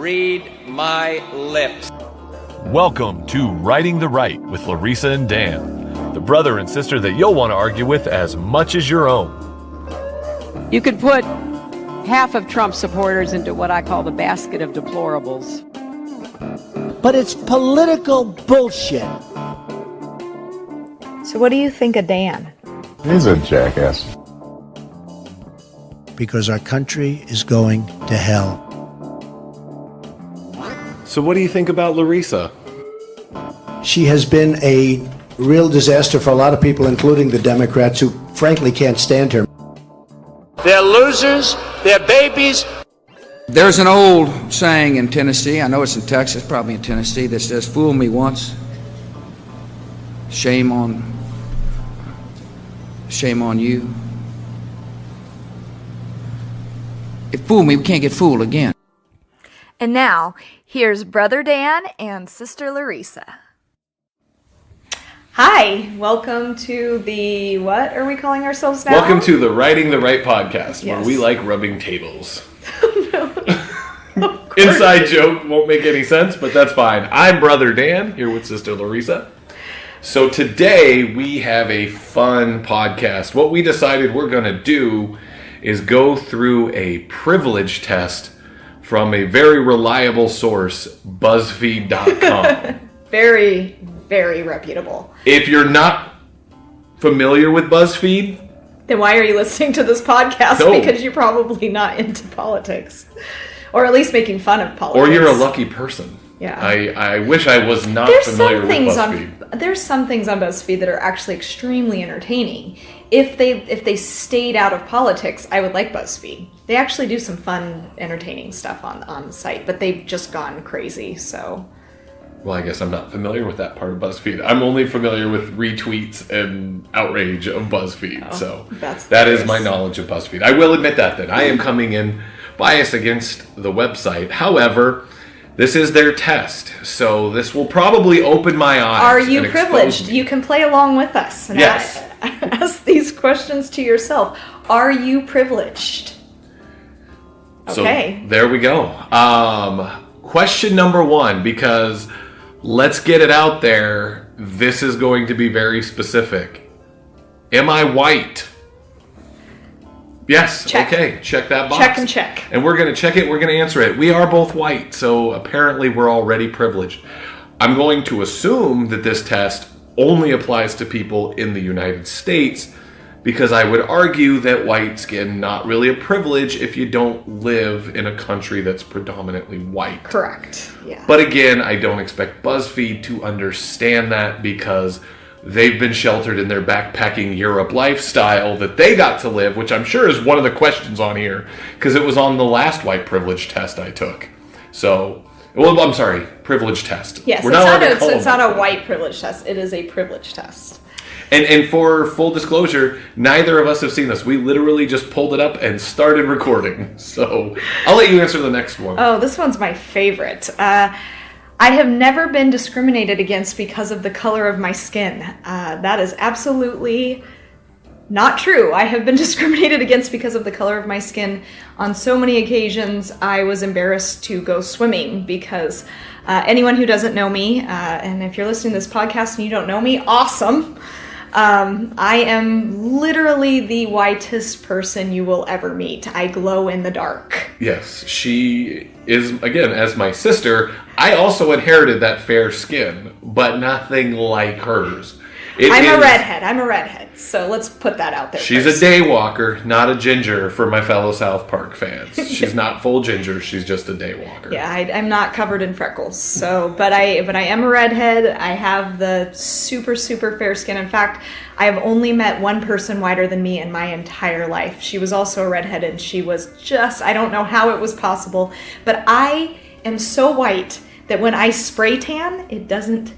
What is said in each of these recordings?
Read my lips. Welcome to Writing the Right with Larissa and Dan, the brother and sister that you'll want to argue with as much as your own. You could put half of Trump supporters into what I call the basket of deplorables. But it's political bullshit. So what do you think of Dan? He's a jackass. Because our country is going to hell. So what do you think about Larissa? She has been a real disaster for a lot of people, including the Democrats, who frankly can't stand her. They're losers, they're babies. There's an old saying in Tennessee, I know it's in Texas, probably in Tennessee, that says, fool me once, shame on you. If fool me, we can't get fooled again. And now, here's Brother Dan and Sister Larissa. Hi, welcome to the, what are we calling ourselves now? Welcome to the Writing the Right podcast, where Yes. we like rubbing tables. Inside joke, won't make any sense, but that's fine. I'm Brother Dan, here with Sister Larissa. So today we have a fun podcast. What we decided we're going to do is go through a privilege test from a very reliable source, Buzzfeed.com. Very, very reputable. If you're not familiar with Buzzfeed, Then why are you listening to this podcast? No. Because you're probably not into politics. Or at least making fun of politics. or you're a lucky person. Yeah. I wish I was not There's familiar some with things BuzzFeed. there's some things on BuzzFeed that are actually extremely entertaining. If they stayed out of politics, I would like BuzzFeed. They actually do some fun, entertaining stuff on the site, but they've just gone crazy. So, Well, I guess I'm not familiar with that part of BuzzFeed. I'm only familiar with retweets and outrage of BuzzFeed. So that is my knowledge of BuzzFeed. I will admit that I am coming in biased against the website. However, this is their test, so this will probably open my eyes. are you and expose privileged? me. You can play along with us and Yes. ask these questions to yourself. Are you privileged? Okay. So there we go. Question number one, because let's get it out there. This is going to be very specific. Am I white? Yes. Check. Okay. Check that box. Check and check. And we're going to check it. We're going to answer it. We are both white, so apparently we're already privileged. I'm going to assume that this test only applies to people in the United States, because I would argue that white skin not really a privilege if you don't live in a country that's predominantly white. Correct. Yeah. But again, I don't expect BuzzFeed to understand that, because they've been sheltered in their backpacking Europe lifestyle that they got to live, which I'm sure is one of the questions on here, because it was on the last white privilege test I took. So, well, I'm sorry, privilege test. Yes, it's not a white privilege test. It is a privilege test. And for full disclosure, neither of us have seen this. We literally just pulled it up and started recording. So I'll let you answer the next one. Oh, this one's my favorite. I have never been discriminated against because of the color of my skin. That is absolutely not true. I have been discriminated against because of the color of my skin on so many occasions. I was embarrassed to go swimming because anyone who doesn't know me, and if you're listening to this podcast and you don't know me, awesome. I am literally the whitest person you will ever meet. I glow in the dark. Yes, she is, again, as my sister, I also inherited that fair skin, but nothing like hers. I'm a redhead, so let's put that out there. She's first. a day walker, not a ginger for my fellow South Park fans. She's not full ginger, she's just a day walker. Yeah, I'm not covered in freckles, so but I am a redhead. I have the super fair skin. In fact, I have only met one person whiter than me in my entire life. She was also a redhead, and she was just, I don't know how it was possible, but I am so white that when I spray tan, it doesn't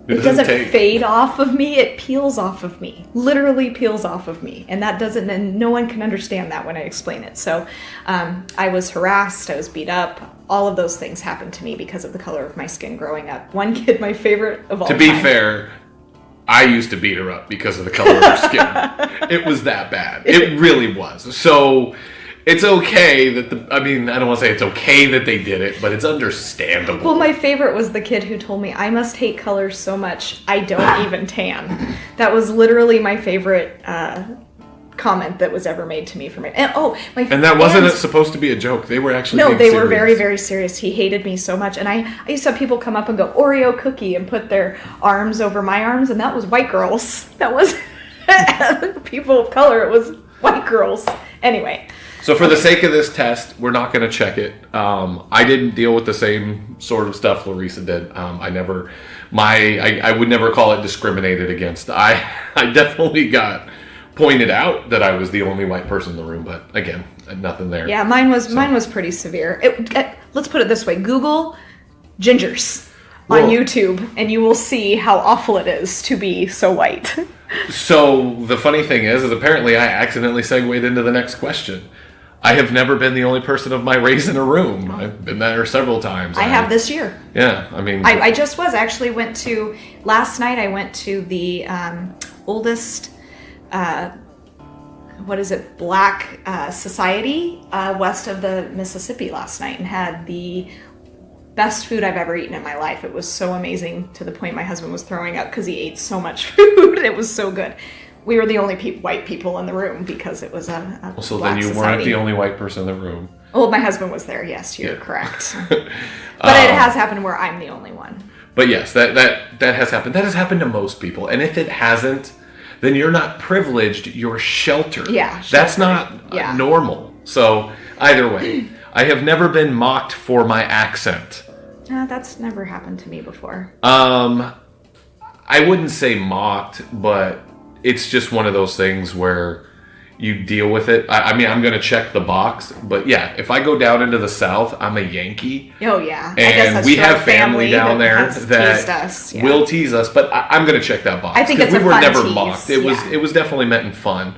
fade off of me. It peels off of me. Literally peels off of me. And no one can understand that when I explain it. So I was harassed. I was beat up. All of those things happened to me because of the color of my skin growing up. One kid, my favorite of all time. To be fair, I used to beat her up because of the color of her skin. It was that bad. It really was. So it's okay that I don't want to say it's okay that they did it, but it's understandable. Well, my favorite was the kid who told me, I must hate colors so much, I don't even tan. That was literally my favorite comment that was ever made to me from it. And that wasn't supposed to be a joke. They were actually No, being they serious. were very, very serious. He hated me so much. And I used to have people come up and go, Oreo cookie, and put their arms over my arms, and that was white girls. That was people of color. It was white girls. Anyway. So for the sake of this test, we're not going to check it. I didn't deal with the same sort of stuff Larissa did. I would never call it discriminated against. I definitely got pointed out that I was the only white person in the room, but again, nothing there. Yeah, mine was pretty severe. Let's put it this way: Google gingers on YouTube, and you will see how awful it is to be so white. So the funny thing is apparently I accidentally segued into the next question. I have never been the only person of my race in a room. I've been there several times. I have this year. Yeah, I just last night I went to the oldest Black society west of the Mississippi last night, and had the best food I've ever eaten in my life. It was so amazing, to the point my husband was throwing up because he ate so much food. It was so good. We were the only white people in the room because it was a so Black then you society. weren't the only white person in the room. Well, my husband was there. Yes, you're correct. But it has happened where I'm the only one. But yes, that has happened. That has happened to most people. And if it hasn't, then you're not privileged, you're sheltered. Yeah. That's not normal. So either way, I have never been mocked for my accent. That's never happened to me before. I wouldn't say mocked, but it's just one of those things where you deal with it. I'm going to check the box, but yeah, if I go down into the South, I'm a Yankee. Oh yeah, and we have family down there that will tease us, but I'm going to check that box. I think it's we a were fun never tease. mocked. It was definitely meant in fun.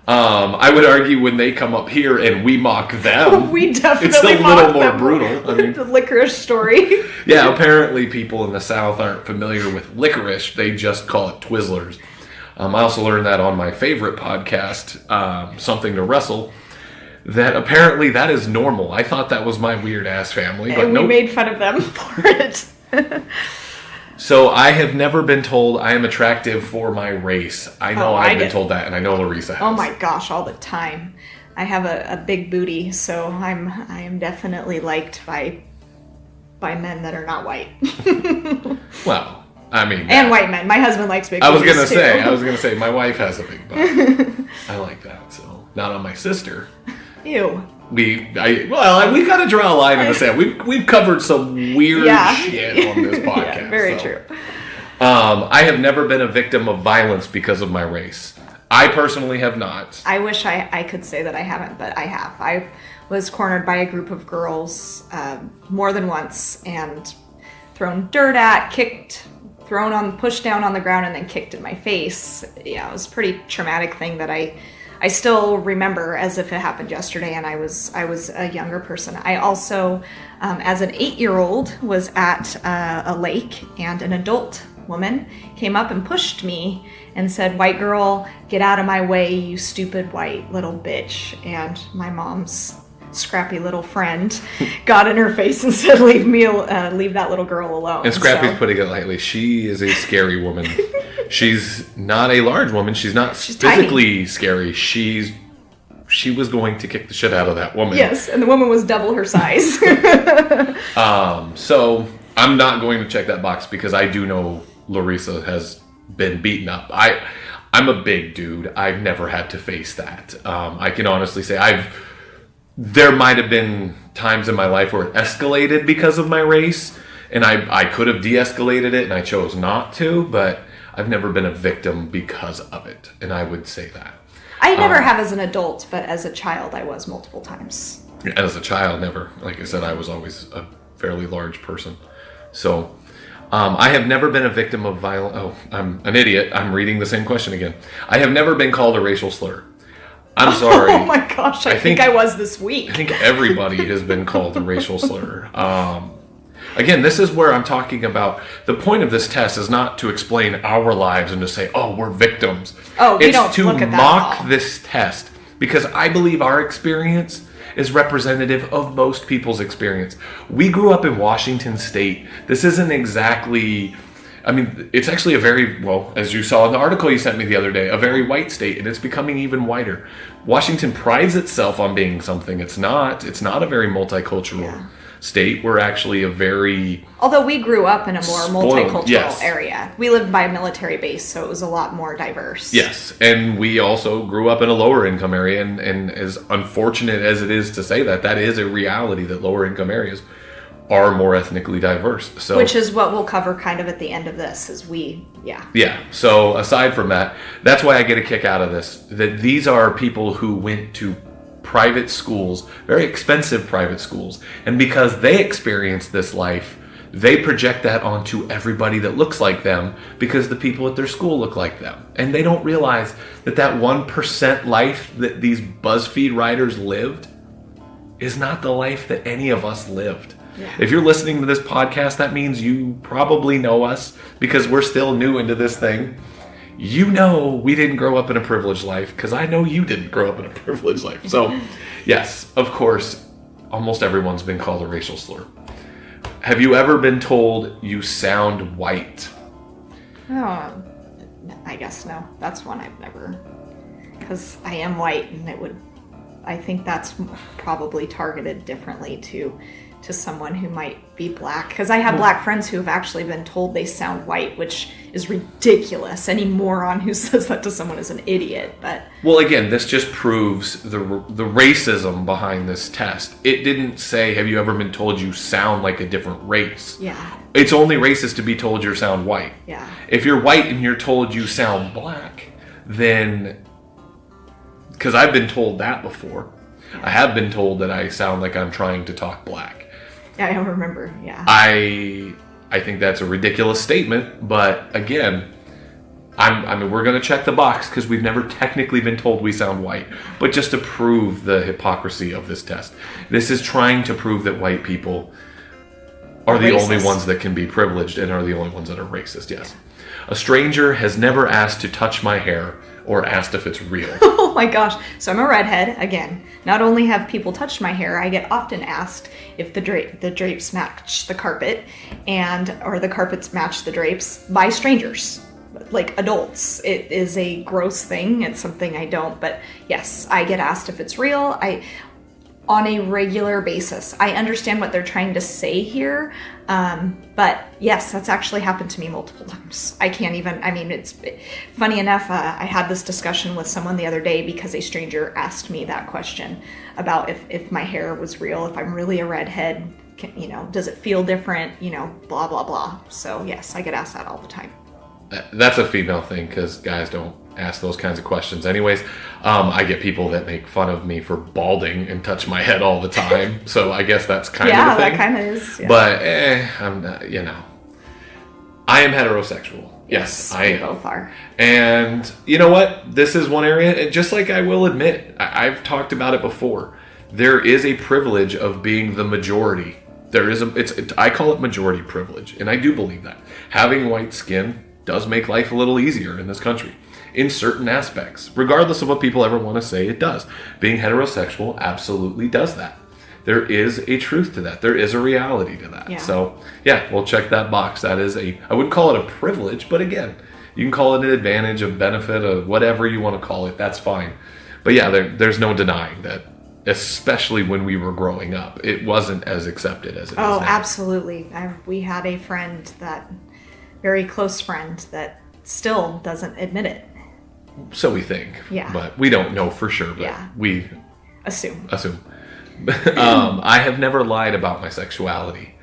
I would argue when they come up here and we mock them, we definitely it's a mock little more them. brutal. The licorice story. Yeah, apparently people in the South aren't familiar with licorice. They just call it Twizzlers. I also learned that on my favorite podcast, Something to Wrestle, that apparently that is normal. I thought that was my weird ass family, but we made fun of them for it. So I have never been told I am attractive for my race. I know I've been told that, and I know Larissa has. Oh my gosh, all the time. I have a big booty, so I am definitely liked by men that are not white. Well, and white men. My husband likes big booties. I was gonna say my wife has a big butt. I like that. So not on my sister. Ew. We gotta draw a line in the sand. We've covered some weird shit on this podcast. Yeah, very true. I have never been a victim of violence because of my race. I personally have not. I wish I could say that I haven't, but I have. I was cornered by a group of girls more than once and thrown dirt at, kicked, pushed down on the ground, and then kicked in my face. Yeah, it was a pretty traumatic thing that I still remember as if it happened yesterday, and I was a younger person. I also, as an 8-year-old, was at a lake, and an adult woman came up and pushed me and said, "White girl, get out of my way, you stupid white little bitch." And my mom's scrappy little friend got in her face and said, leave that little girl alone. And Scrappy's putting it lightly. She is a scary woman. She's not a large woman. She's physically tiny. Scary. She was going to kick the shit out of that woman. Yes, and the woman was double her size. So I'm not going to check that box because I do know Larissa has been beaten up. I'm a big dude. I've never had to face that. I can honestly say there might have been times in my life where it escalated because of my race, and I could have de-escalated it, and I chose not to, but I've never been a victim because of it, and I would say that. I never have as an adult, but as a child I was multiple times. As a child, never. Like I said, I was always a fairly large person. So, I have never been a victim of violence. Oh, I'm an idiot. I'm reading the same question again. I have never been called a racial slur. I'm sorry. Oh my gosh, I think I was this week. I think everybody has been called a racial slur. Again, this is where I'm talking about the point of this test is not to explain our lives and to say, oh, we're victims. Oh, we don't look at that It's to mock this test because I believe our experience is representative of most people's experience. We grew up in Washington State. This isn't exactly, I mean, it's actually a very, well, as you saw in the article you sent me the other day, a very white state, and it's becoming even whiter. Washington prides itself on being something it's not. It's not a very multicultural state. We're actually a very... Although we grew up in a more spoiled, multicultural area. We lived by a military base, so it was a lot more diverse. Yes, and we also grew up in a lower income area, and as unfortunate as it is to say that, that is a reality that lower income areas are more ethnically diverse. So, which is what we'll cover kind of at the end of this, is Yeah, so aside from that, that's why I get a kick out of this, that these are people who went to private schools, very expensive private schools, and because they experienced this life, they project that onto everybody that looks like them because the people at their school look like them. And they don't realize that that 1% life that these BuzzFeed writers lived is not the life that any of us lived. Yeah. If you're listening to this podcast, that means you probably know us because we're still new into this thing. You know we didn't grow up in a privileged life because I know you didn't grow up in a privileged life. So, yes, of course, almost everyone's been called a racial slur. Have you ever been told you sound white? Oh, I guess no. That's one I've never, because I am white, and I think that's probably targeted differently to someone who might be black, because I have black friends who have actually been told they sound white, which is ridiculous. Any moron who says that to someone is an idiot. But well, again, this just proves the racism behind this test. It didn't say, have you ever been told you sound like a different race? yeah, It's only racist to be told you sound white. yeah, If you're white and you're told you sound black, then, because I've been told that before. I have been told that I sound like I'm trying to talk black. yeah. I don't remember. Yeah, I think that's a ridiculous statement, but again, I mean, we're going to check the box because we've never technically been told we sound white, but just to prove the hypocrisy of this test. This is trying to prove that white people are the only ones that can be privileged and are the only ones that are racist, yes. A stranger has never asked to touch my hair or asked if it's real. Oh my gosh. So I'm a redhead. Again, not only have people touched my hair, I get often asked if the drapes match the carpet, or the carpets match the drapes by strangers, like adults. It is a gross thing. It's something I don't, but yes, I get asked if it's real. On a regular basis. I understand what they're trying to say here, but yes, that's actually happened to me multiple times. I can't even, I mean, it's funny enough, I had this discussion with someone the other day because a stranger asked me that question about if my hair was real, if I'm really a redhead, does it feel different, blah, blah, blah. So yes, I get asked that all the time. That's a female thing because guys don't ask those kinds of questions anyways. I get people that make fun of me for balding and touch my head all the time, so I guess that's kind of the thing. Yeah, that kind of is. Yeah. But I'm not, I am heterosexual. Yes, I am. Both are. And you know what? This is one area, and just like I will admit, I've talked about it before, there is a privilege of being the majority. There is I call it majority privilege, and I do believe that. Having white skin does make life a little easier in this country. In certain aspects, regardless of what people ever want to say, it does. Being heterosexual absolutely does that. There is a truth to that. There is a reality to that. Yeah. So, yeah, we'll check that box. That is I wouldn't call it a privilege, but again, you can call it an advantage, a benefit, of whatever you want to call it. That's fine. But yeah, there's no denying that, especially when we were growing up, it wasn't as accepted as it is now. Oh, absolutely. We had a friend, very close friend, that still doesn't admit it. So we think. Yeah. But we don't know for sure. But Yeah. we Assume. I have never lied about my sexuality.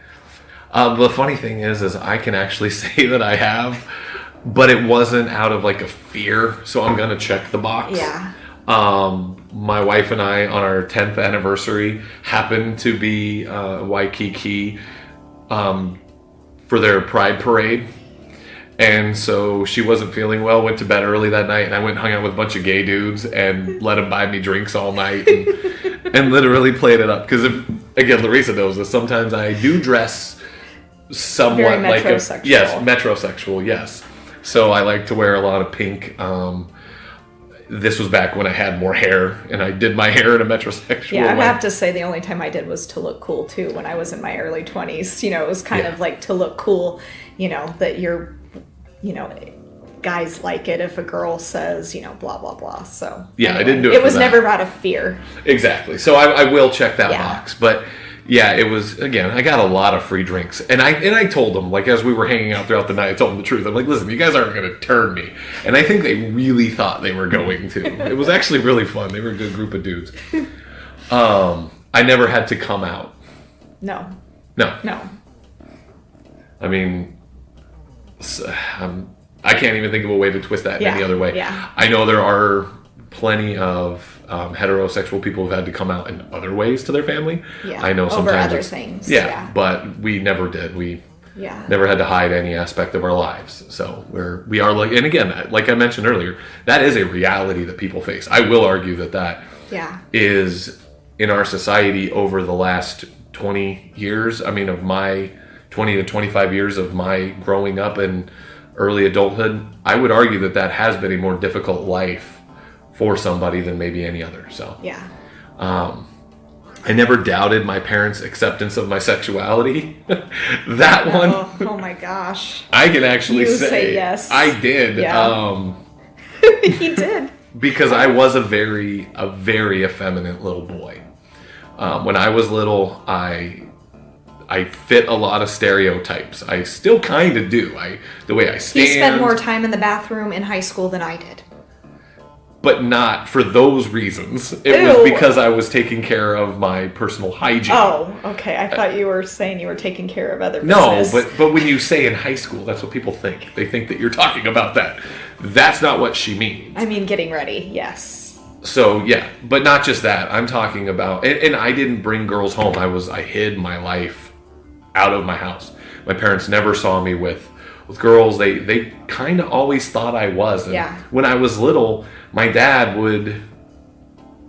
The funny thing is I can actually say that I have, but it wasn't out of like a fear. So I'm gonna check the box. Yeah. My wife and I, on our 10th anniversary, happened to be Waikiki for their Pride Parade. And so she wasn't feeling well, went to bed early that night, and I went and hung out with a bunch of gay dudes and let them buy me drinks all night and literally played it up. Because, again, Larissa knows this, sometimes I do dress somewhat Very like metrosexual. Yes, metrosexual, yes. So I like to wear a lot of pink. this was back when I had more hair, and I did my hair in a metrosexual Yeah, I way. have to say the only time I did was to look cool too when I was in my early 20s. You know, it was kind of like to look cool, you know, that you're, you know, guys like it if a girl says, you know, blah, blah, blah. So, yeah, anyway, I didn't do it. It was never out of fear. Exactly. So I will check that Yeah. box. But yeah, it was, again, I got a lot of free drinks. And I told them, like, as we were hanging out throughout the night, I told them the truth. I'm like, listen, you guys aren't going to turn me. And I think they really thought they were going to. It was actually really fun. They were a good group of dudes. I never had to come out. No. No. No. I mean, I can't even think of a way to twist that in any other way. Yeah. I know there are plenty of heterosexual people who've had to come out in other ways to their family. Yeah. I know Over sometimes other things. Yeah, but we never did. We Yeah. never had to hide any aspect of our lives. So we are like, and again, like I mentioned earlier, that is a reality that people face. I will argue that Yeah. is in our society over the last 20 years. I mean, of my 20 to 25 years of my growing up and early adulthood, I would argue that has been a more difficult life for somebody than maybe any other. So Yeah. I never doubted my parents' acceptance of my sexuality. That one, Oh my gosh. I can actually You say, say yes. I did. Yeah. He did. Because I was a very effeminate little boy. When I was little, I fit a lot of stereotypes. I still kind of do. The way I stand. He spent more time in the bathroom in high school than I did. But not for those reasons. It Ew. was because I was taking care of my personal hygiene. Oh, okay. I thought you were saying you were taking care of other No, business. but when you say in high school, that's what people think. They think that you're talking about that. That's not what she means. I mean, getting ready, yes. So yeah, but not just that. I'm talking about, and I didn't bring girls home. I hid my life out of my house. My parents never saw me with girls. They kind of always thought I was. And Yeah. when I was little, my dad would,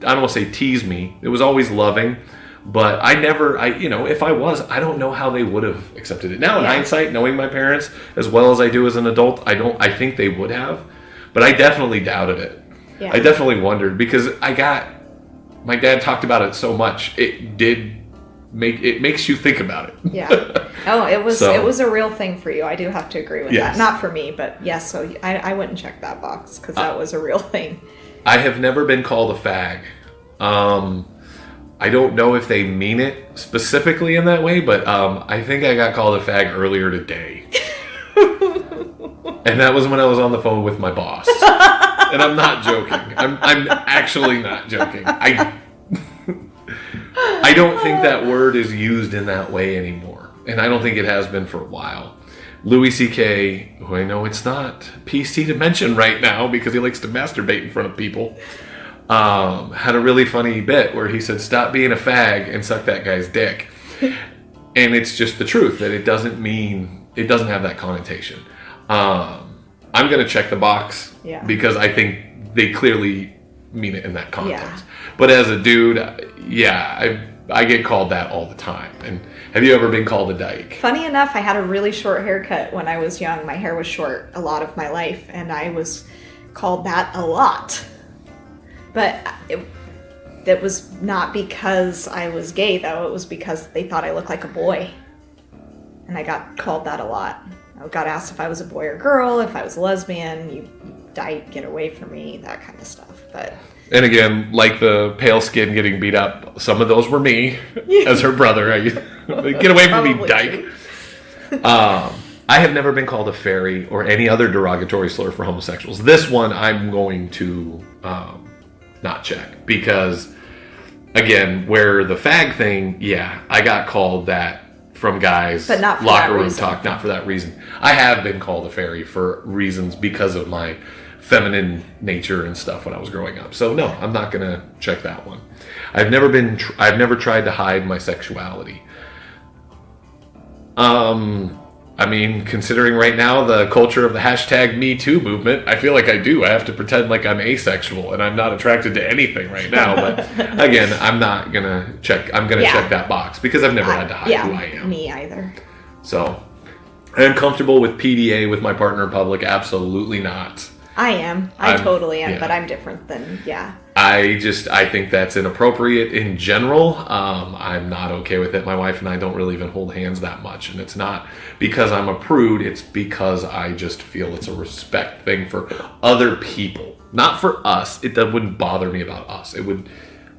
I don't want to say tease me. It was always loving, but if I was, I don't know how they would have accepted it. Now in hindsight, knowing my parents as well as I do as an adult, I think they would have, but I definitely doubted it. Yeah. I definitely wondered because my dad talked about it so much. It makes you think about it. Yeah. Oh, it was So- it was a real thing for you. I do have to agree with Yes. that. Not for me, but yes. So I wouldn't check that box because that was a real thing. I have never been called a fag. I don't know if they mean it specifically in that way, but I think I got called a fag earlier today. And that was when I was on the phone with my boss. And I'm not joking. I'm actually not joking. I don't think that word is used in that way anymore. And I don't think it has been for a while. Louis C.K., who I know it's not PC to mention right now because he likes to masturbate in front of people, had a really funny bit where he said, "Stop being a fag and suck that guy's dick." And it's just the truth that it doesn't have that connotation. I'm going to check the box because I think they clearly mean it in that context. Yeah. But as a dude, I get called that all the time. And have you ever been called a dyke? Funny enough, I had a really short haircut when I was young. My hair was short a lot of my life, and I was called that a lot. But it was not because I was gay, though. It was because they thought I looked like a boy. And I got called that a lot. I got asked if I was a boy or girl, if I was a lesbian, you dyke, get away from me, that kind of stuff. But And again, like the pale skin getting beat up, some of those were me as her brother. Get away from me, Probably dyke. I have never been called a fairy or any other derogatory slur for homosexuals. This one I'm going to not check because, again, where the fag thing, I got called that from guys, but not for locker that room reason. talk, not for that reason. I have been called a fairy for reasons because of my feminine nature and stuff when I was growing up. So no, I'm not gonna check that one. I've never tried to hide my sexuality. I mean, considering right now the culture of the hashtag Me Too movement, I feel like I do. I have to pretend like I'm asexual and I'm not attracted to anything right now. But again, I'm not gonna check. I'm gonna check that box because I've never had to hide who I am. Me either. So, I am comfortable with PDA with my partner in public. Absolutely not. I am. I totally am, yeah. but I'm different than, yeah. I think that's inappropriate in general. I'm not okay with it. My wife and I don't really even hold hands that much. And it's not because I'm a prude. It's because I just feel it's a respect thing for other people. Not for us. It wouldn't bother me about us.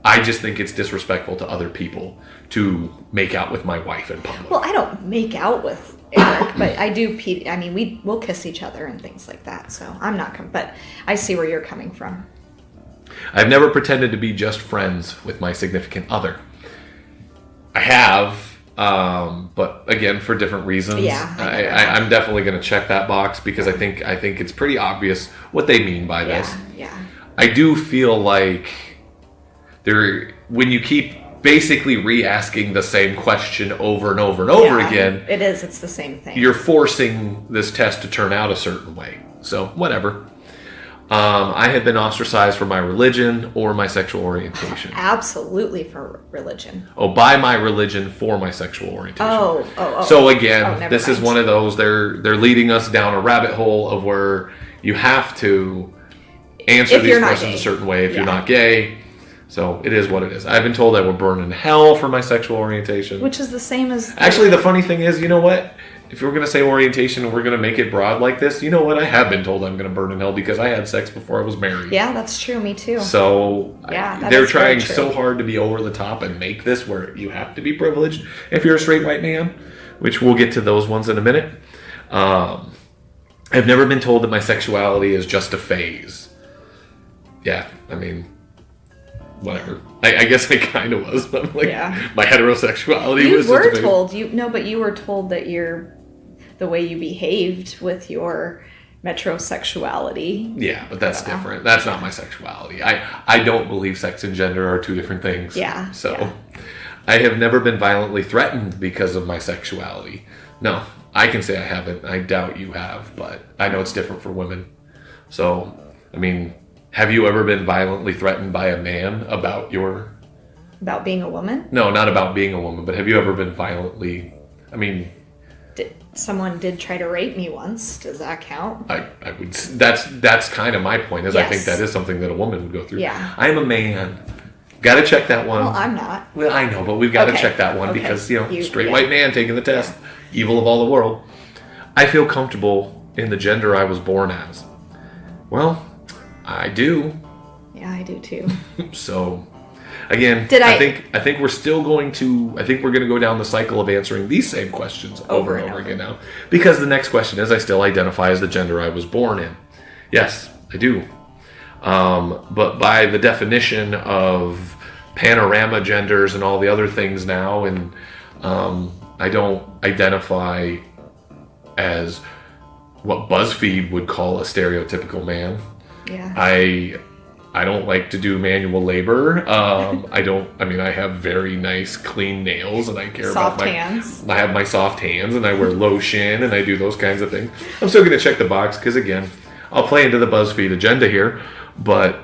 I just think it's disrespectful to other people to make out with my wife in public. Well, I don't make out with Eric, but I do. I mean, we'll kiss each other and things like that. So I'm not. But I see where you're coming from. I've never pretended to be just friends with my significant other. I have, but again, for different reasons. Yeah, I'm definitely going to check that box because I think it's pretty obvious what they mean by this. Yeah. I do feel like when you keep basically re-asking the same question over and over and over again, it's the same thing. You're forcing this test to turn out a certain way. So whatever. I had been ostracized for my religion or my sexual orientation. Absolutely for religion. Oh, by my religion for my sexual orientation. Oh. So again, this mind. is one of those. They're leading us down a rabbit hole of where you have to answer these questions a certain way if you're not gay. So it is what it is. I've been told I will burn in hell for my sexual orientation. Which is the same as... Actually, the funny thing is, you know what? If we're going to say orientation and we're going to make it broad like this, you know what? I have been told I'm going to burn in hell because I had sex before I was married. Yeah, that's true. Me too. So yeah, they're trying so hard to be over the top and make this where you have to be privileged if you're a straight white man, which we'll get to those ones in a minute. I've never been told that my sexuality is just a phase. Yeah, I mean... whatever. I guess I kind of was, but my heterosexuality was. You were told but you were told that the way you behaved with your metrosexuality. Yeah, but that's different. That's not my sexuality. I don't believe sex and gender are two different things. Yeah. So, I have never been violently threatened because of my sexuality. No, I can say I haven't. I doubt you have, but I know it's different for women. So, I mean. Have you ever been violently threatened by a man about About being a woman? No, not about being a woman, but have you ever been violently... I mean... Someone did try to rape me once. Does that count? I would... That's kind of my point, is I think that is something that a woman would go through. Yeah. I am a man. Got to check that one. Well, I'm not. Well, I know, but we've got to check that one because, straight white man taking the test, evil of all the world. I feel comfortable in the gender I was born as. Well... I do. Yeah, I do too. So, again, I think we're still going to. I think we're going to go down the cycle of answering these same questions over and over again now, because the next question is: I still identify as the gender I was born in. Yes, I do. But by the definition of panorama genders and all the other things now, and I don't identify as what Buzzfeed would call a stereotypical man. Yeah. I don't like to do manual labor. I have very nice clean nails and I care about my hands. I have my soft hands and I wear lotion and I do those kinds of things. I'm still going to check the box because again, I'll play into the BuzzFeed agenda here, but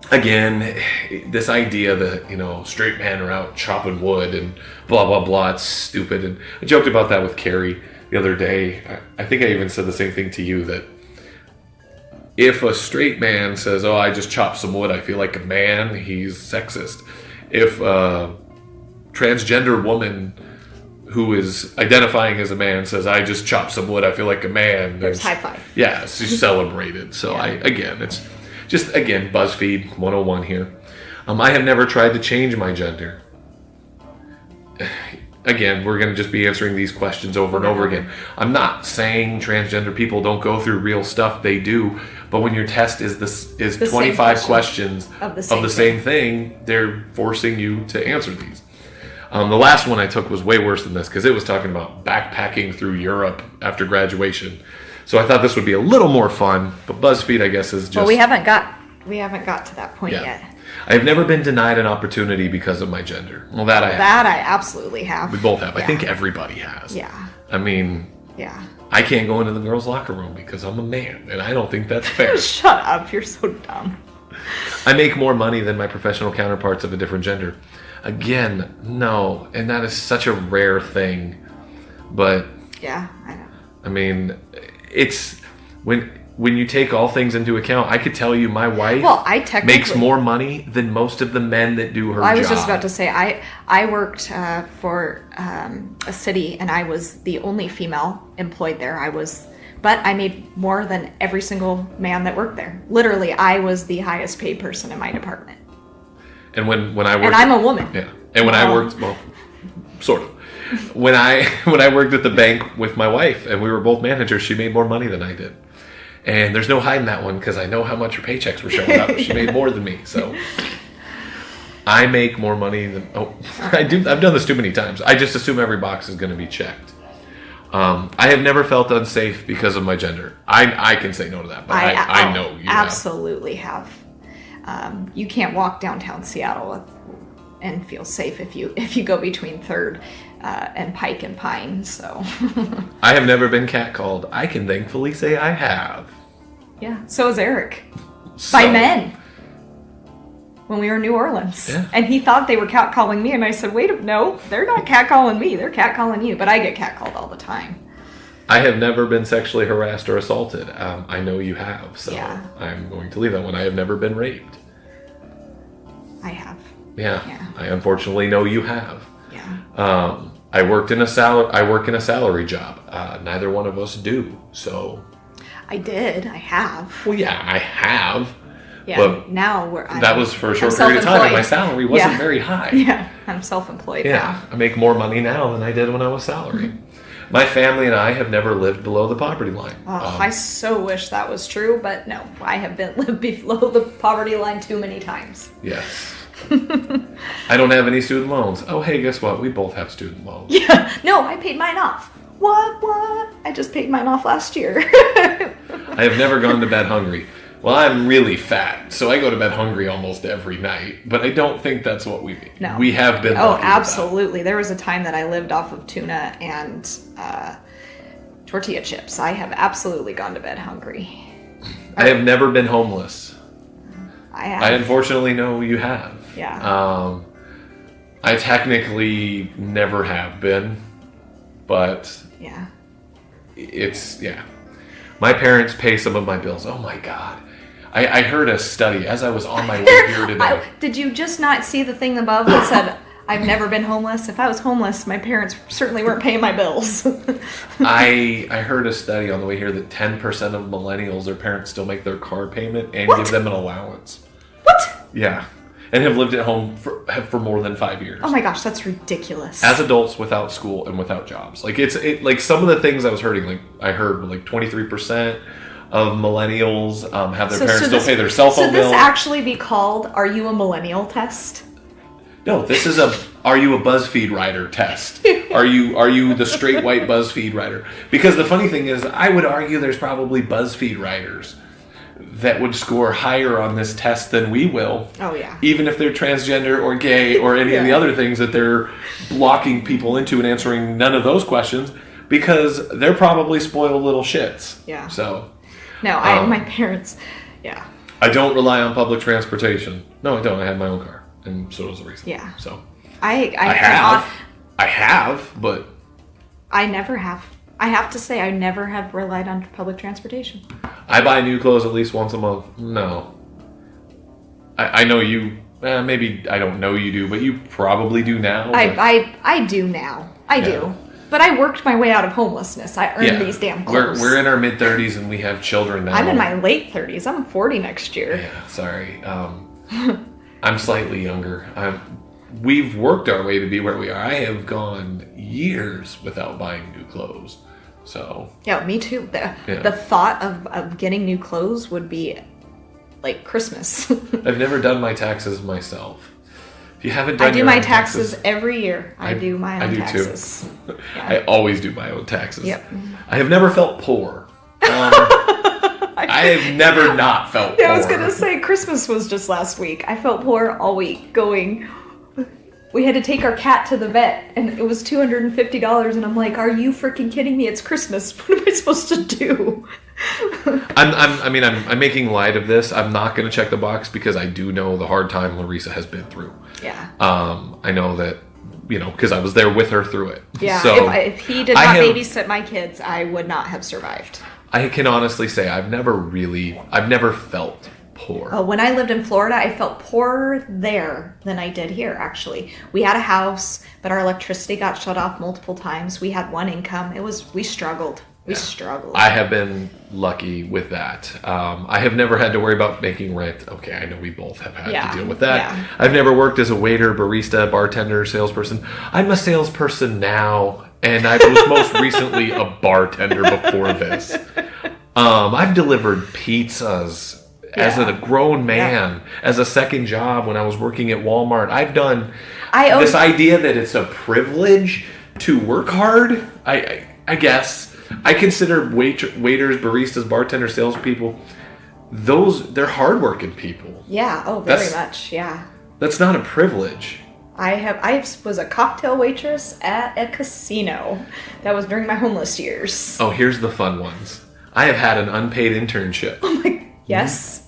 again, this idea that, straight men are out chopping wood and blah, blah, blah, it's stupid. And I joked about that with Carrie the other day. I think I even said the same thing to you, that if a straight man says, oh, I just chopped some wood, I feel like a man, he's sexist. If a transgender woman who is identifying as a man says, I just chopped some wood, I feel like a man, there's high five. Yeah, she's celebrated. So it's just, BuzzFeed 101 here. I have never tried to change my gender. Again, we're going to just be answering these questions over and over again. I'm not saying transgender people don't go through real stuff. They do. But when your test is 25 questions of the same thing, they're forcing you to answer these. The last one I took was way worse than this because it was talking about backpacking through Europe after graduation. So I thought this would be a little more fun. But BuzzFeed, I guess, is just... Well, we haven't got to that point yet. I've never been denied an opportunity because of my gender. Well, that I have. That I absolutely have. We both have. I think everybody has. Yeah. I mean... Yeah. I can't go into the girls' locker room because I'm a man, and I don't think that's fair. Shut up, you're so dumb. I make more money than my professional counterparts of a different gender. Again, no, and that is such a rare thing. But yeah, I know. I mean, it's when when you take all things into account, I could tell you my wife makes more money than most of the men that do her job. I was just about to say, I worked for a city, and I was the only female employed there. But I made more than every single man that worked there. Literally, I was the highest paid person in my department. And when I worked, and I'm a woman. Yeah. And when I worked, well, sort of. When I worked at the bank with my wife, and we were both managers, she made more money than I did. And there's no hiding that one because I know how much her paychecks were showing up. She made more than me, so I make more money than. Oh, I do. I've done this too many times. I just assume every box is going to be checked. I have never felt unsafe because of my gender. I can say no to that, but I know you absolutely have. You can't walk downtown Seattle and feel safe if you go between 3rd and Pike and Pine. So I have never been catcalled. I can thankfully say I have. Yeah, so is Eric. By men. When we were in New Orleans. Yeah. And he thought they were catcalling me, and I said, no, they're not catcalling me, they're catcalling you. But I get catcalled all the time. I have never been sexually harassed or assaulted. I know you have, so yeah. I'm going to leave that one. I have never been raped. I have. Yeah. I unfortunately know you have. Yeah. I work in a salary job. Neither one of us do, so. I have. Well, yeah, I have. Yeah, but now that was for a short period of time, and my salary wasn't very high. Yeah, I'm self-employed now. I make more money now than I did when I was salaried. My family and I have never lived below the poverty line. I so wish that was true, but no, I have lived below the poverty line too many times. Yes. I don't have any student loans. Oh, hey, guess what? We both have student loans. Yeah. No, I paid mine off. What? I just paid mine off last year. I have never gone to bed hungry. Well, I'm really fat, so I go to bed hungry almost every night, but I don't think that's what we mean. No. We have been Oh, lucky absolutely. There was a time that I lived off of tuna and tortilla chips. I have absolutely gone to bed hungry. I have never been homeless. I have. I unfortunately know you have. Yeah. I technically never have been, but yeah. My parents pay some of my bills. Oh my God. I heard a study as I was on my way here today. Did you just not see the thing above that said, I've never been homeless? If I was homeless, my parents certainly weren't paying my bills. I heard a study on the way here that 10% of millennials, their parents still make their car payment and give them an allowance. What? Yeah. And have lived at home for more than 5 years. Oh my gosh, that's ridiculous. As adults without school and without jobs. Like like some of the things I was heard 23% of millennials have their parents still pay their cell phone bill. Should this actually be called Are You a Millennial Test? No, this is Are You a Buzzfeed Writer test. Are you the straight white BuzzFeed writer? Because the funny thing is, I would argue there's probably BuzzFeed writers that would score higher on this test than we will. Oh, yeah. Even if they're transgender or gay or any of the other things that they're blocking people into and answering none of those questions, because they're probably spoiled little shits. Yeah. So. No, my parents, yeah. I don't rely on public transportation. No, I don't. I have my own car. And so does Lisa. Yeah. So. I have, but. I never have. I have to say, I never have relied on public transportation. I buy new clothes at least once a month. No. I know you, maybe I don't know you do, but you probably do now. I do now. I do. But I worked my way out of homelessness. I earned these damn clothes. We're in our mid-30s and we have children now. I'm in my late 30s. I'm 40 next year. Yeah, sorry. I'm slightly younger. We've worked our way to be where we are. I have gone years without buying new clothes. So yeah, me too. The thought of getting new clothes would be like Christmas. I've never done my taxes myself. If you haven't done I do my taxes every year. I do my own taxes. I do too. Yeah. I always do my own taxes. Yep. I have never felt poor. I have never not felt poor. Yeah, I was going to say, Christmas was just last week. I felt poor all week going... We had to take our cat to the vet, and it was $250, and I'm like, are you freaking kidding me? It's Christmas. What am I supposed to do? I'm making light of this. I'm not going to check the box because I do know the hard time Larissa has been through. Yeah. I know that, because I was there with her through it. Yeah, so if he did not babysit my kids, I would not have survived. I can honestly say I've never felt poor. Oh, when I lived in Florida, I felt poorer there than I did here, actually. We had a house, but our electricity got shut off multiple times. We had one income. We struggled. We struggled. I have been lucky with that. I have never had to worry about making rent. Okay, I know we both have had to deal with that. Yeah. I've never worked as a waiter, barista, bartender, salesperson. I'm a salesperson now, and I was most recently a bartender before this. I've delivered pizzas as a grown man, as a second job when I was working at Walmart. I've done this idea that it's a privilege to work hard. I guess. I consider waiters, baristas, bartenders, salespeople, they're hardworking people. Yeah, very much, yeah. That's not a privilege. I was a cocktail waitress at a casino. That was during my homeless years. Oh, here's the fun ones. I have had an unpaid internship. Oh my, yes.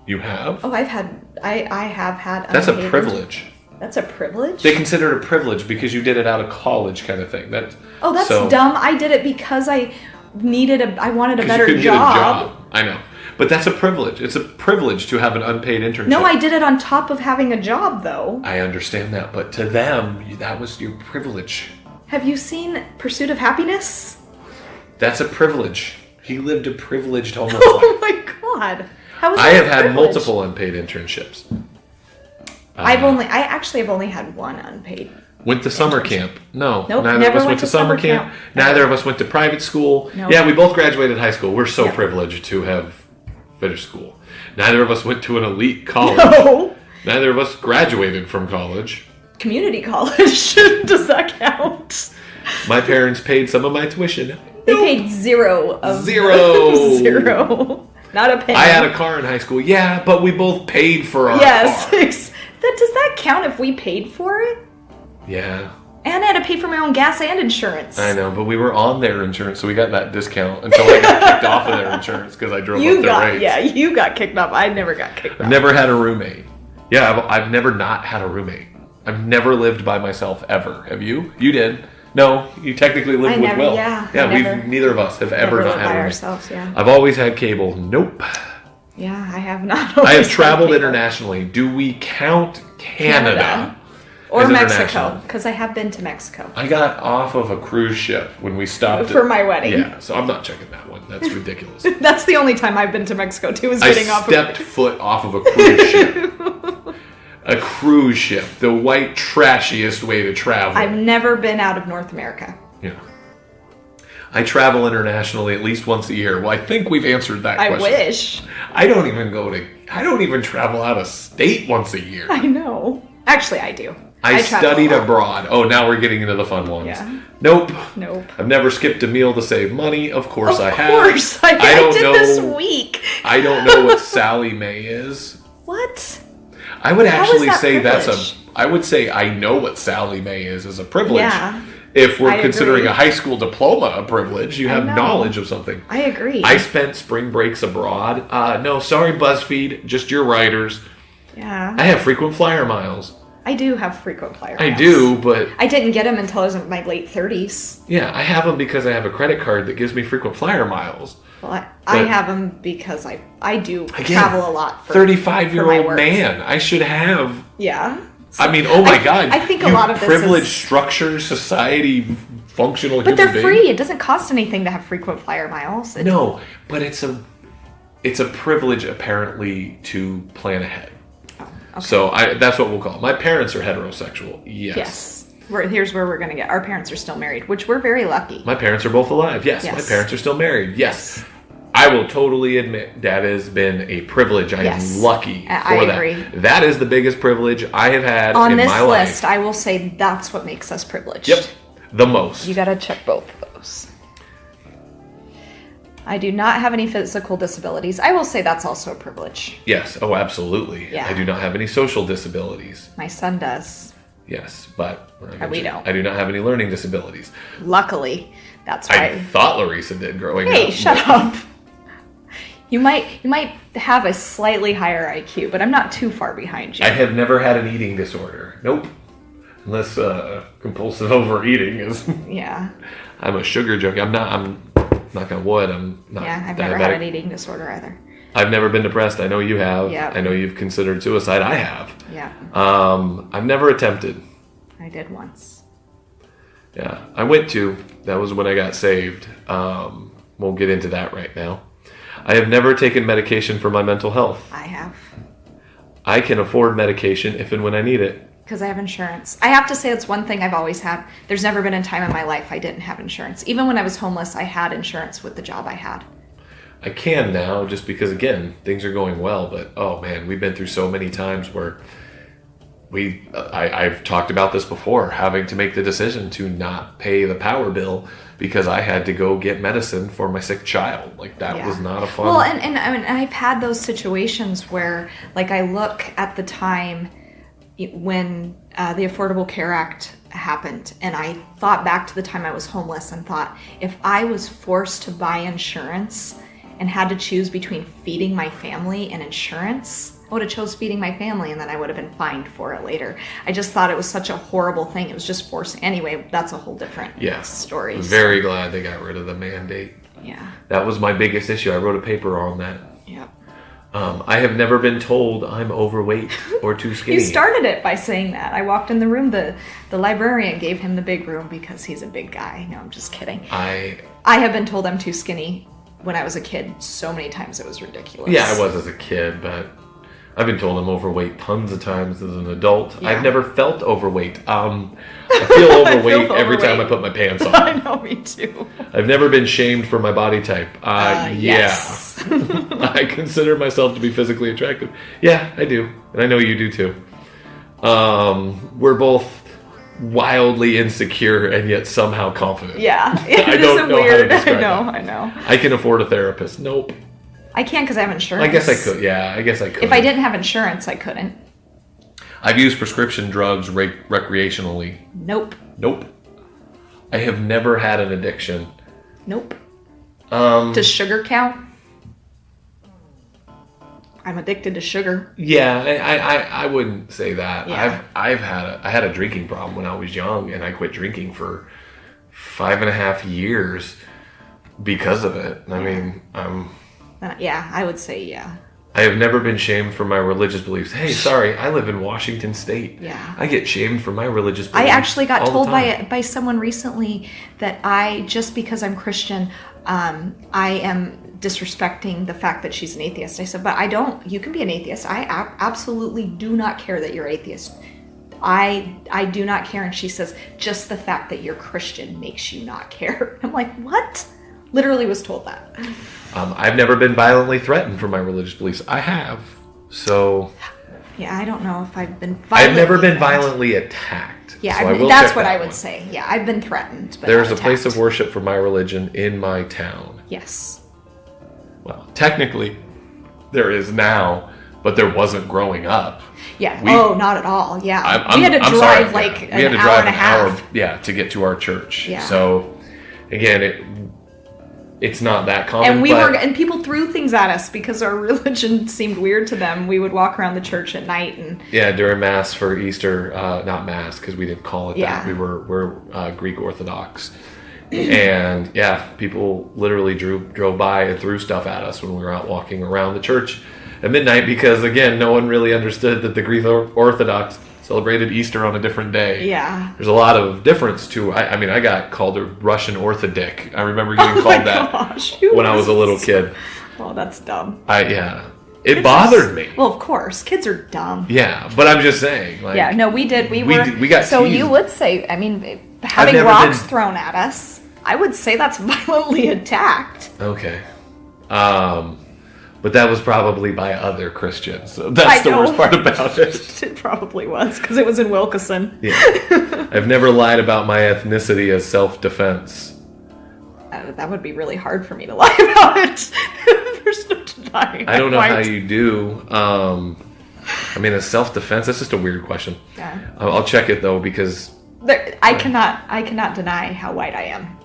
You have? Oh, I have had That's a unpaid privilege. That's a privilege? They consider it a privilege because you did it out of college kind of thing. That's dumb. I did it because I wanted a better you couldn't job. Get a job. I know. But that's a privilege. It's a privilege to have an unpaid internship. No, I did it on top of having a job, though. I understand that, but to them, that was your privilege. Have you seen Pursuit of Happiness? That's a privilege. He lived a privileged homeless life. Oh my god. How is that I have a had privilege? multiple unpaid internships. I actually have only had one unpaid. Went to summer camp. No. Nope, Neither never of us went to summer camp. Neither of us went to private school. Nope. Yeah, we both graduated high school. We're so privileged to have finished school. Neither of us went to an elite college. No. Neither of us graduated from college. Community college. Does that count? My parents paid some of my tuition. They paid zero. Not a penny. I had a car in high school. Yeah, but we both paid for our car. Yes. Does that count if we paid for it? Yeah. And I had to pay for my own gas and insurance. I know, but we were on their insurance, so we got that discount until I got kicked off of their insurance because I drove up their rates. Yeah, you got kicked off. I never got kicked off. I've never had a roommate. Yeah, I've never not had a roommate. I've never lived by myself ever. Have you? You did. No, you technically lived with Will. Neither of us have ever not had a roommate. Ourselves, yeah. I've always had cable. Nope. Yeah, I have not. I have traveled internationally. Do we count Canada? Or Mexico, because I have been to Mexico. I got off of a cruise ship when we stopped. For my wedding. Yeah, so I'm not checking that one. That's ridiculous. That's the only time I've been to Mexico, too, is getting off of I stepped foot off of a cruise ship. A cruise ship. The white, trashiest way to travel. I've never been out of North America. Yeah. I travel internationally at least once a year. Well, I think we've answered that question. I wish. I don't even travel out of state once a year. I know. Actually, I do. I studied abroad. Oh, now we're getting into the fun ones. Yeah. Nope. I've never skipped a meal to save money. Of course I have. Of course. I did this week. I don't know what Sally Mae is. What? I would actually say privilege? I would say I know what Sally Mae is as a privilege. Yeah. If we're I considering agree. a high school diploma a privilege, you have know. knowledge of something. I agree. I spent spring breaks abroad. No, sorry, BuzzFeed, just your writers. Yeah. I have frequent flyer miles. I do have frequent flyer I miles. do, but... I didn't get them until I was in my late 30s. Yeah, I have them because I have a credit card that gives me frequent flyer miles. Well, I have them because I do Again, travel a lot for 35-year-old man. I should have... Yeah. So I mean, oh my God. I think a lot of this privileged is... structure, society, functional But human they're being. free. It doesn't cost anything to have frequent flyer miles. No, but it's a privilege apparently to plan ahead. Okay. So that's what we'll call it. My parents are heterosexual. Yes. Here's where we're going to get. Our parents are still married, which we're very lucky. My parents are both alive. Yes. My parents are still married. Yes. I will totally admit that has been a privilege. I am lucky for that. I agree. That is the biggest privilege I have had On in this my list, life. I will say that's what makes us privileged. Yep. The most. You got to check both of those. I do not have any physical disabilities. I will say that's also a privilege. Yes. Oh, absolutely. Yeah. I do not have any social disabilities. My son does. Yes, but We don't. I do not have any learning disabilities. Luckily, that's why. I thought Larissa did growing up. Hey, shut up. You might have a slightly higher IQ, but I'm not too far behind you. I have never had an eating disorder. Nope. Unless compulsive overeating is. Yeah. I'm a sugar junkie. I'm knock on wood, I'm not Yeah, I've diabetic. never had an eating disorder either. I've never been depressed. I know you have. Yep. I know you've considered suicide. I have. Yeah, I've never attempted. I did once. Yeah, I went to. That was when I got saved. We'll get into that right now. I have never taken medication for my mental health. I have. I can afford medication if and when I need it. Because I have insurance. I have to say that's one thing I've always had. There's never been a time in my life I didn't have insurance. Even when I was homeless, I had insurance with the job I had. I can now just because, again, things are going well. But, oh, man, we've been through so many times where I've talked about this before, having to make the decision to not pay the power bill because I had to go get medicine for my sick child. Like, that was not a fun... Well, and I mean, I've had those situations where, like, I look at the time when the Affordable Care Act happened, and I thought back to the time I was homeless and thought, if I was forced to buy insurance and had to choose between feeding my family and insurance, I would have chose feeding my family, and then I would have been fined for it later. I just thought it was such a horrible thing. It was just forced. Anyway, that's a whole different story. Very glad they got rid of the mandate. Yeah. That was my biggest issue. I wrote a paper on that. Yep. I have never been told I'm overweight or too skinny. You started it by saying that. I walked in the room. The librarian gave him the big room because he's a big guy. No, I'm just kidding. I have been told I'm too skinny when I was a kid so many times it was ridiculous. Yeah, I was as a kid, but I've been told I'm overweight tons of times as an adult. Yeah. I've never felt overweight. I feel overweight every time I put my pants on. I know, me too. I've never been shamed for my body type. Yes. Yeah. I consider myself to be physically attractive. Yeah, I do. And I know you do too. We're both wildly insecure and yet somehow confident. Yeah. I don't know how to describe I know. I can afford a therapist. Nope. I can't because I have insurance. I guess I could. Yeah, I guess I could. If I didn't have insurance, I couldn't. I've used prescription drugs recreationally. Nope. I have never had an addiction. Nope. Does sugar count? I'm addicted to sugar. Yeah, I wouldn't say that. Yeah. I had a drinking problem when I was young, and I quit drinking for 5.5 years because of it. I mean, yeah, I would say yeah. I have never been shamed for my religious beliefs. Hey, sorry, I live in Washington State. Yeah. I get shamed for my religious beliefs. I actually got told by by someone recently that just because I'm Christian, I am disrespecting the fact that she's an atheist. I said, but I don't. You can be an atheist. I absolutely do not care that you're atheist. I do not care. And she says, just the fact that you're Christian makes you not care. I'm like, what? Literally was told that. I've never been violently threatened for my religious beliefs. I have. So... Yeah, I don't know if I've been violently I've never been threatened. violently attacked. Yeah, So that's what I would say. Yeah, I've been threatened, but there's not a place of attacked. worship for my religion in my town. Yes. Well, technically, there is now, but there wasn't growing up. Yeah. Not at all. Yeah. We had to drive an hour and a half. To get to our church. Yeah. So, again, it's not that common. And and people threw things at us because our religion seemed weird to them. We would walk around the church at night and during Mass for Easter, not Mass because we didn't call it Yeah. that. We're Greek Orthodox, and people literally drove by and threw stuff at us when we were out walking around the church at midnight because again, no one really understood that the Greek Orthodox celebrated Easter on a different day. Yeah. There's a lot of difference to. I got called a Russian Orthodox. I remember getting called that when I was a little kid. Oh, that's dumb. It bothered me. Well, of course, kids are dumb. Yeah, but I'm just saying. Like, Yeah, no, we did. We got so teased. You would say, having rocks thrown at us, I would say that's violently attacked. Okay. But that was probably by other Christians. So that's the worst part about it. It probably was, because it was in Wilkeson. Yeah. I've never lied about my ethnicity as self-defense. That would be really hard for me to lie about it. There's no denying. I don't know how you do. As self-defense, that's just a weird question. Yeah. I'll check it, though, because... I cannot deny how white I am.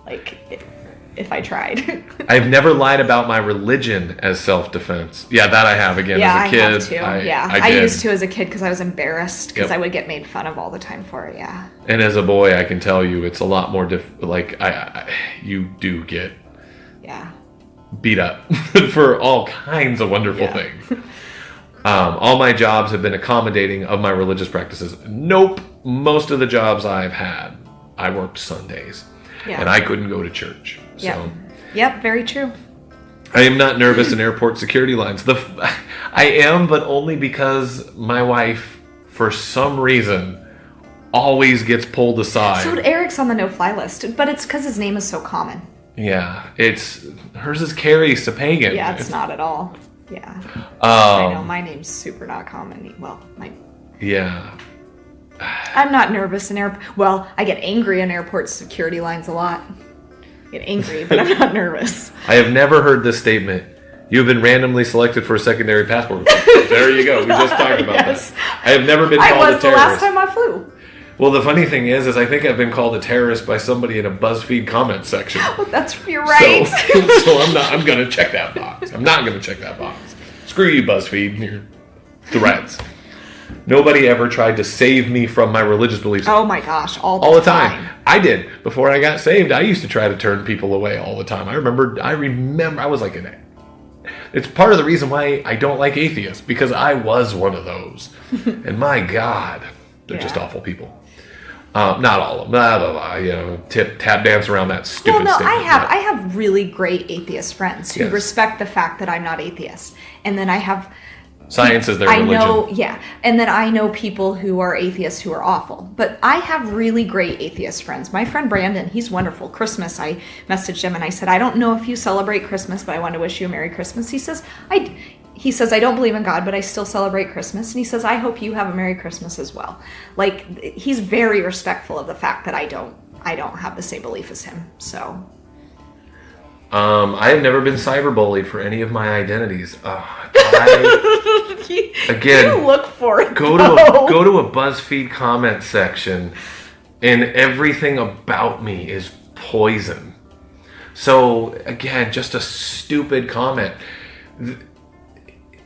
If I tried. I've never lied about my religion as self-defense. Yeah, that I have again as a kid. I have too. I did. used to as a kid because I was embarrassed because I would get made fun of all the time for it. Yeah. And as a boy, I can tell you it's a lot more you do get Yeah. beat up for all kinds of wonderful things. All my jobs have been accommodating of my religious practices. Nope. Most of the jobs I've had, I worked Sundays. Yeah. And I couldn't go to church. So Yep, very true. I am not nervous in airport security lines. I am, but only because my wife, for some reason, always gets pulled aside. So Eric's on the no-fly list, but it's because his name is so common. Yeah, hers is Carrie Sapagan. Yeah, it's not at all. Yeah. I know, my name's super not common. Well, Yeah. I'm not nervous in well, I get angry in airport security lines a lot. I get angry, but I'm not nervous. I have never heard this statement. You've been randomly selected for a secondary passport. There you go. We just talked about Yes. that. I have never been called a terrorist. I was the last time I flew. Well, the funny thing is I think I've been called a terrorist by somebody in a Buzzfeed comment section. You're right. So I'm going to check that box. I'm not going to check that box. Screw you, Buzzfeed, and your threats. Nobody ever tried to save me from my religious beliefs. Oh my gosh, all the time. I did. Before I got saved, I used to try to turn people away all the time. I remember I was like it's part of the reason why I don't like atheists, because I was one of those. And my God, they're just awful people. Not all of them. Blah, blah, blah, tap dance around that stupid statement. I have really great atheist friends who Yes. respect the fact that I'm not atheist. And then I have Science is their religion. And then I know people who are atheists who are awful. But I have really great atheist friends. My friend Brandon, he's wonderful. Christmas, I messaged him and I said, I don't know if you celebrate Christmas, but I want to wish you a Merry Christmas. He says, I don't believe in God, but I still celebrate Christmas. And he says, I hope you have a Merry Christmas as well. Like, he's very respectful of the fact that I don't have the same belief as him. So I have never been cyberbullied for any of my identities. Again, you look for it. Go to a BuzzFeed comment section, and everything about me is poison. So again, just a stupid comment.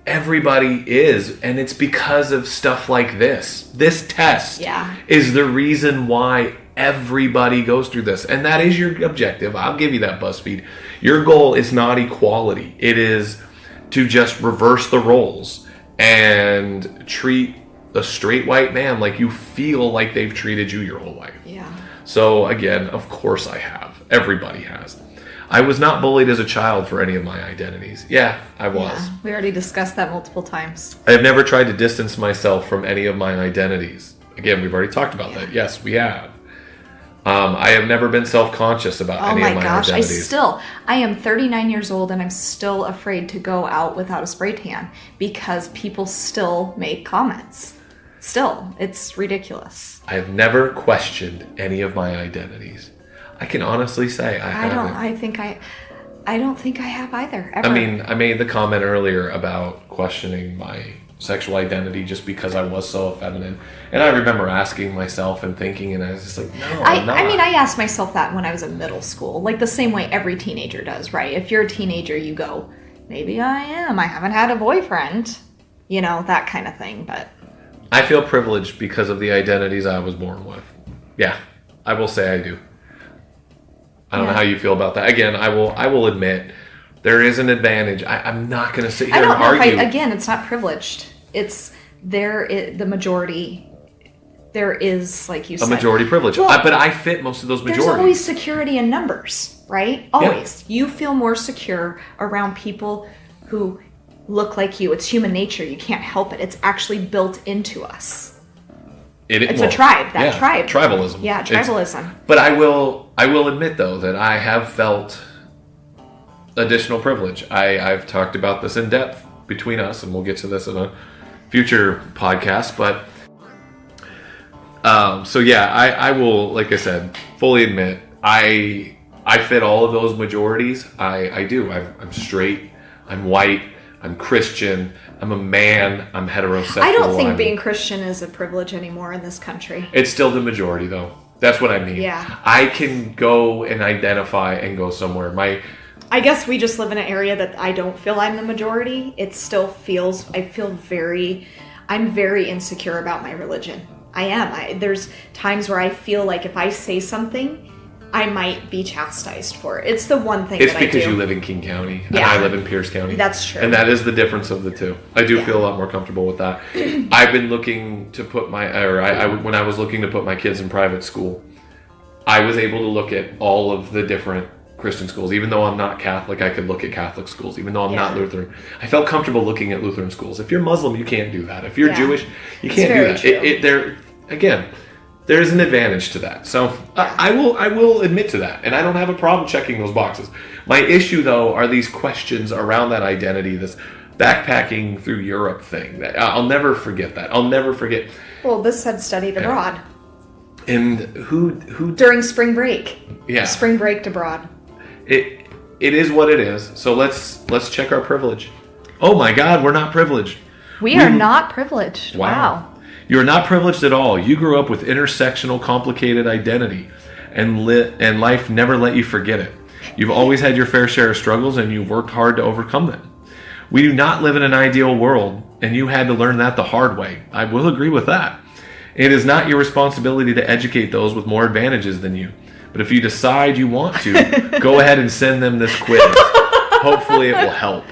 Everybody is, and it's because of stuff like this. This test is the reason why everybody goes through this, and that is your objective. I'll give you that, BuzzFeed. Your goal is not equality. It is to just reverse the roles and treat a straight white man like you feel like they've treated you your whole life. Yeah. So again, of course I have. Everybody has. I was not bullied as a child for any of my identities. Yeah, I was. Yeah, we already discussed that multiple times. I have never tried to distance myself from any of my identities. Again, we've already talked about that. Yes, we have. I have never been self-conscious about any of my identities. I am 39 years old and I'm still afraid to go out without a spray tan because people still make comments. Still, it's ridiculous. I have never questioned any of my identities. I can honestly say I haven't. I don't think I have either. Ever. I mean, I made the comment earlier about questioning my sexual identity just because I was so feminine. And I remember asking myself and thinking, and I was just like, no, I'm not. I mean, I asked myself that when I was in middle school, like the same way every teenager does, right? If you're a teenager, you go, maybe I am. I haven't had a boyfriend, that kind of thing. But I feel privileged because of the identities I was born with. Yeah, I will say I do. I don't know how you feel about that. Again, I will admit there is an advantage. I'm not going to sit here and argue. Again, it's not privileged. It's the majority. There is, like you said, a majority privilege. Well, but I fit most of those majorities. There's always security in numbers, right? Always. Yeah. You feel more secure around people who look like you. It's human nature. You can't help it. It's actually built into us. It's a tribe. Tribe. Tribalism. Yeah, tribalism. But I will admit, though, that I have felt additional privilege. I've talked about this in depth between us, and we'll get to this in a future podcast. But I will, like I said, fully admit I fit all of those majorities. I do. I'm straight. I'm white. I'm Christian. I'm a man. I'm heterosexual. I don't think being Christian is a privilege anymore in this country. It's still the majority, though. That's what I mean. Yeah. I can go and identify and go somewhere. I guess we just live in an area that I don't feel I'm the majority. It still feels, I'm very insecure about my religion. I am. There's times where I feel like if I say something, I might be chastised for it. It's the one thing It's that I do. because you live in King County and Yeah. I live in Pierce County. That's true. And that is the difference of the two. I do Yeah. feel a lot more comfortable with that. I've been looking to put when I was looking to put my kids in private school, I was able to look at all of the different Christian schools. Even though I'm not Catholic, I could look at Catholic schools. Even though I'm not Yeah. Lutheran, I felt comfortable looking at Lutheran schools. If you're Muslim, you can't do that. If you're Yeah. Jewish, you It's can't do very that. true. There's an advantage to that. So I will admit to that, and I don't have a problem checking those boxes. My issue, though, are these questions around that identity, this backpacking through Europe thing. I'll never forget that. I'll never forget. Well, this said studied abroad And who during spring break. Yeah. Spring break abroad. it is what it is. So let's check our privilege. Oh my God, we're not privileged. We are not privileged. Wow. You are not privileged at all. You grew up with intersectional, complicated identity, and life never let you forget it. You've always had your fair share of struggles, and you've worked hard to overcome them. We do not live in an ideal world, and you had to learn that the hard way. I will agree with that. It is not your responsibility to educate those with more advantages than you. But if you decide you want to, go ahead and send them this quiz. Hopefully it will help.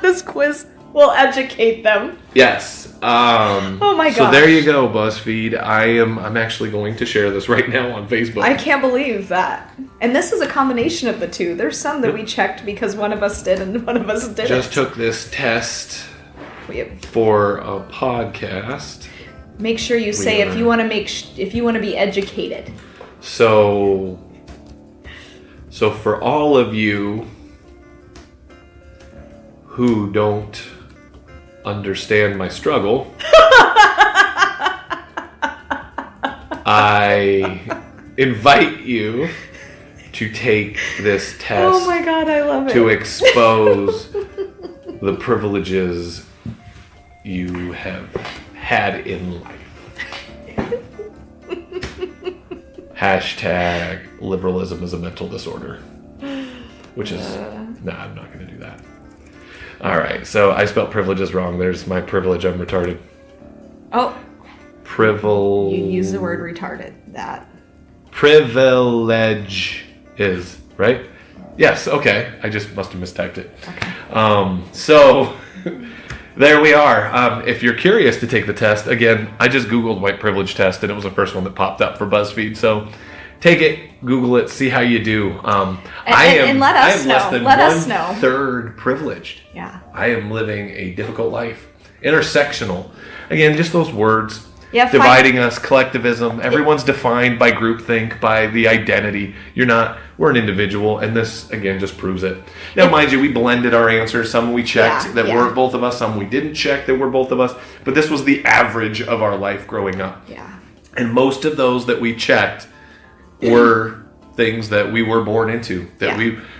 This quiz will educate them. Yes. Oh my So gosh. there you go, BuzzFeed. I'm actually going to share this right now on Facebook. I can't believe that. And this is a combination of the two. There's some that we checked because one of us did and one of us didn't. Just took this test We- for a podcast. Make sure you say if are- you want to if you want to be educated. So for all of you who don't understand my struggle, I invite you to take this test Oh my god, I love it. to expose the privileges you have had in life. Hashtag liberalism is a mental disorder. Which is, nah, I'm not going to do that. All right, so I spelled privileges wrong. There's my privilege. I'm retarded. Oh, You you use the word retarded. That. Privilege is, right? Yes, okay. I just must have mistyped it. Okay. So there we are. If you're curious to take the test, again, I just Googled white privilege test and it was the first one that popped up for BuzzFeed. So take it, Google it, see how you do. And let us know. Less than Let us know. 1/3 privileged. Yeah. I am living a difficult life. Intersectional. Again, just those words. Yeah, Dividing us, collectivism. Everyone's defined by groupthink, by the identity. We're an individual, and this, again, just proves it. Now, mind you, we blended our answers. Some we checked that weren't both of us. Some we didn't check that were both of us. But this was the average of our life growing up. Yeah. And most of those that we checked were things that we were born into. That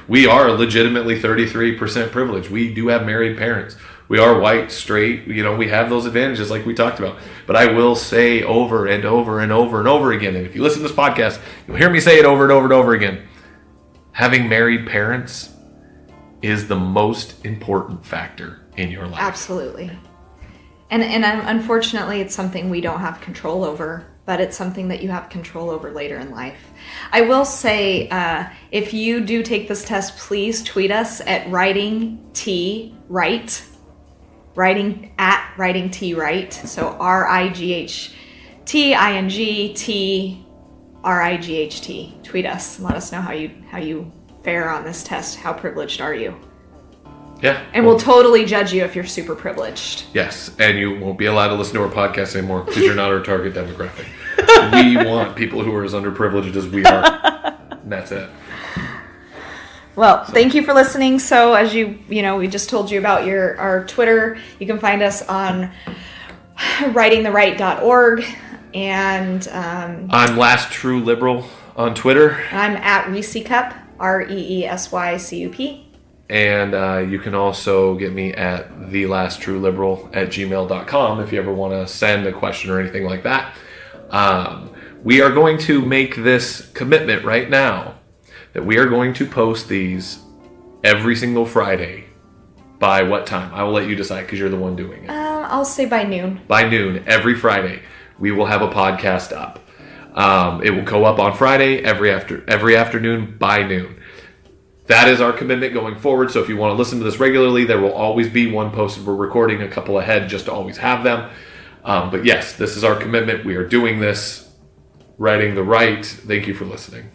we are legitimately 33% privileged. We do have married parents. We are white, straight, we have those advantages like we talked about. But I will say over and over and over and over again, and if you listen to this podcast, you'll hear me say it over and over and over again. Having married parents is the most important factor in your life. Absolutely. And unfortunately, it's something we don't have control over, but it's something that you have control over later in life. I will say, if you do take this test, please tweet us at writingtwright. Writing at writingtwright. So RIGHTINGTRIGHT. Tweet us and let us know how you fare on this test. How privileged are you? Yeah. And we'll totally judge you if you're super privileged. Yes, and you won't be allowed to listen to our podcast anymore because you're not our target demographic. We want people who are as underprivileged as we are. And that's it. Well, thank you for listening. So as we just told you about our Twitter. You can find us on writingtheright.org and I'm Last True Liberal on Twitter. I'm at Reesycup, REESYCUP. And you can also get me at thelasttrueliberal@gmail.com if you ever want to send a question or anything like that. We are going to make this commitment right now that we are going to post these every single Friday. By what time? I will let you decide because you're the one doing it. I'll say by noon. By noon, every Friday, we will have a podcast up. It will go up on Friday every afternoon by noon. That is our commitment going forward. So if you want to listen to this regularly, there will always be one posted. We're recording a couple ahead just to always have them. But yes, this is our commitment. We are doing this, writing the right. Thank you for listening.